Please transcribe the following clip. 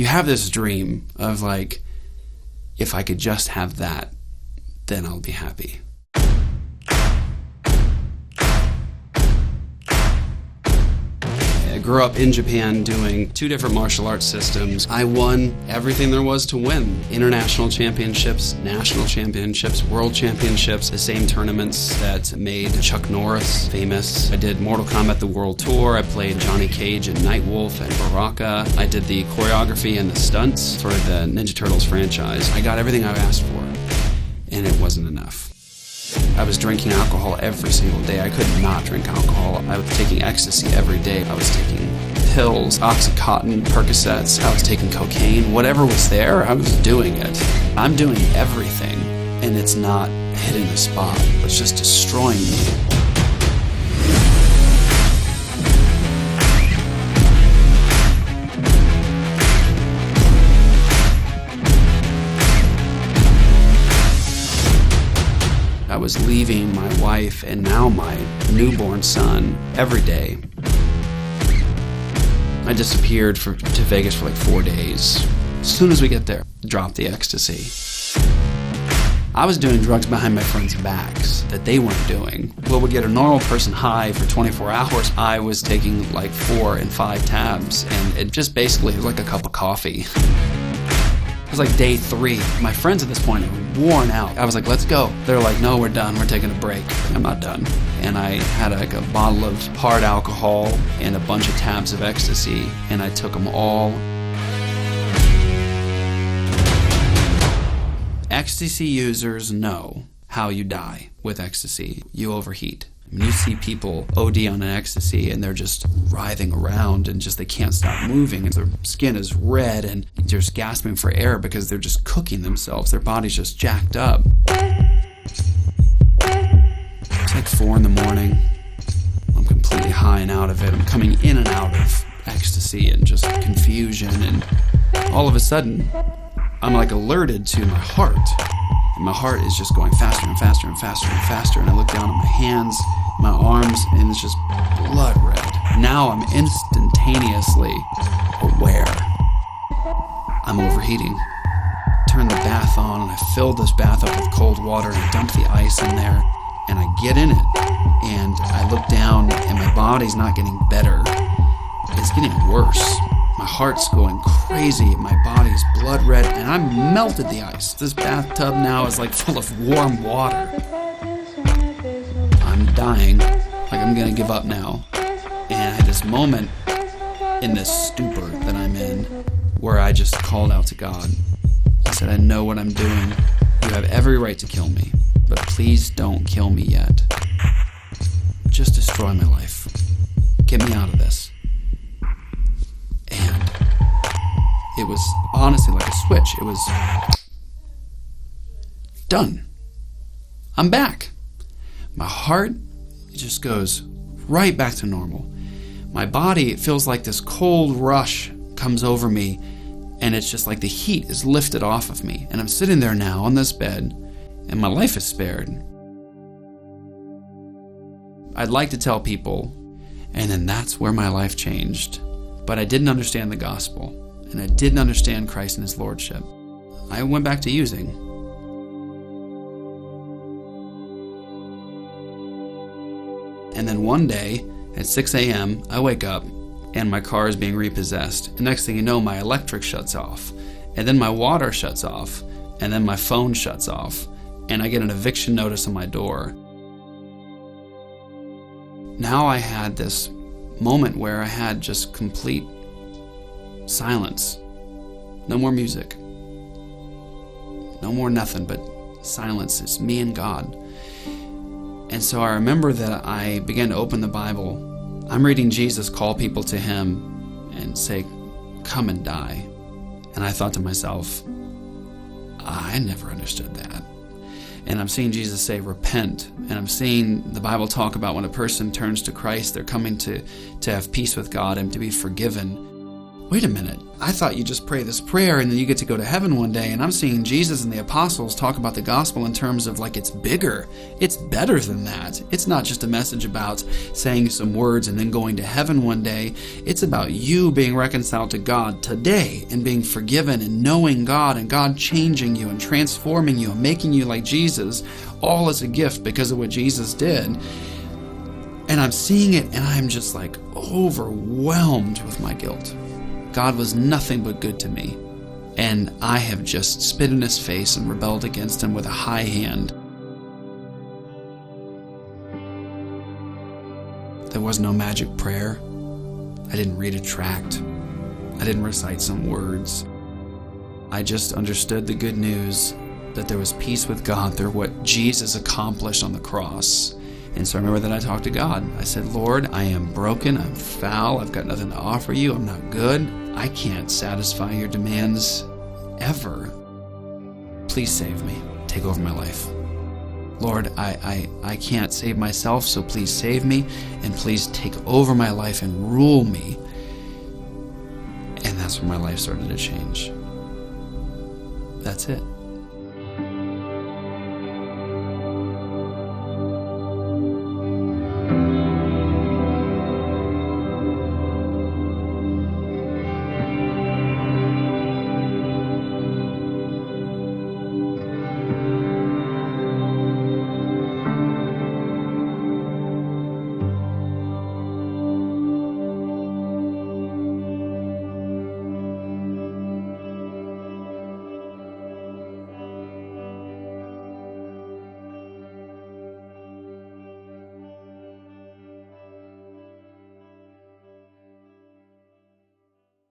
You have this dream of like, if I could just have that, then I'll be happy. I grew up in Japan doing 2 different martial arts systems. I won everything there was to win. International championships, national championships, world championships, the same tournaments that made Chuck Norris famous. I did Mortal Kombat the World Tour. I played Johnny Cage in Nightwolf and Baraka. I did the choreography and the stunts for the Ninja Turtles franchise. I got everything I asked for, and it wasn't enough. I was drinking alcohol every single day. I could not drink alcohol. I was taking ecstasy every day. I was taking pills, Oxycontin, Percocets. I was taking cocaine. Whatever was there, I was doing it. I'm doing everything, and it's not hitting the spot. It's just destroying me. I was leaving my wife and now my newborn son every day. I disappeared to Vegas for like 4 days. As soon as we get there, drop the ecstasy. I was doing drugs behind my friends' backs that they weren't doing. What would get a normal person high for 24 hours, I was taking like 4 and 5 tabs, and it just basically was like a cup of coffee. It was like day 3. My friends at this point were worn out. I was like, let's go. They're like, no, we're done. We're taking a break. I'm not done. And I had like a bottle of hard alcohol and a bunch of tabs of ecstasy, and I took them all. Ecstasy users know how you die with ecstasy. You overheat. When you see people OD on an ecstasy and they're just writhing around and just they can't stop moving and their skin is red and they're just gasping for air because they're just cooking themselves. Their body's just jacked up. It's like 4 in the morning. I'm completely high and out of it. I'm coming in and out of ecstasy and just confusion, and all of a sudden I'm like alerted to my heart. And my heart is just going faster and faster and faster and faster, and I look down at my hands, my arms, and it's just blood red. Now I'm instantaneously aware. I'm overheating. Turn the bath on, and I fill this bath up with cold water and dump the ice in there, and I get in it, and I look down, and my body's not getting better. It's getting worse. My heart's going crazy, my body's blood red, and I melted the ice. This bathtub now is like full of warm water. I'm dying, like I'm gonna give up now. And I had this moment in this stupor that I'm in where I just called out to God. I said, I know what I'm doing. You have every right to kill me, but please don't kill me yet. Just destroy my life. Get me out of this. And it was honestly like a switch. It was done. I'm back. My heart just goes right back to normal. My body, it feels like this cold rush comes over me, and it's just like the heat is lifted off of me. And I'm sitting there now on this bed, and my life is spared. I'd like to tell people, and then that's where my life changed. But I didn't understand the gospel, and I didn't understand Christ and his lordship. I went back to using. And then one day, at 6 a.m., I wake up, and my car is being repossessed. And next thing you know, my electric shuts off, and then my water shuts off, and then my phone shuts off, and I get an eviction notice on my door. Now I had this moment where I had just complete silence. No more music. No more nothing but silence. It's me and God. And so I remember that I began to open the Bible. I'm reading Jesus call people to him and say, come and die. And I thought to myself, I never understood that. And I'm seeing Jesus say, repent. And I'm seeing the Bible talk about when a person turns to Christ, they're coming to have peace with God and to be forgiven. wait a minute, I thought you just pray this prayer and then you get to go to heaven one day, and I'm seeing Jesus and the apostles talk about the gospel in terms of like it's bigger. It's better than that. It's not just a message about saying some words and then going to heaven one day. It's about you being reconciled to God today and being forgiven and knowing God and God changing you and transforming you and making you like Jesus, all as a gift because of what Jesus did. And I'm seeing it and I'm just like overwhelmed with my guilt. God was nothing but good to me, and I have just spit in his face and rebelled against him with a high hand. There was no magic prayer. I didn't read a tract. I didn't recite some words. I just understood the good news that there was peace with God through what Jesus accomplished on the cross. And so I remember that I talked to God. I said, Lord, I am broken, I'm foul, I've got nothing to offer you, I'm not good. I can't satisfy your demands ever. Please save me. Take over my life. Lord, I can't save myself, so please save me, and please take over my life and rule me. And that's when my life started to change. That's it.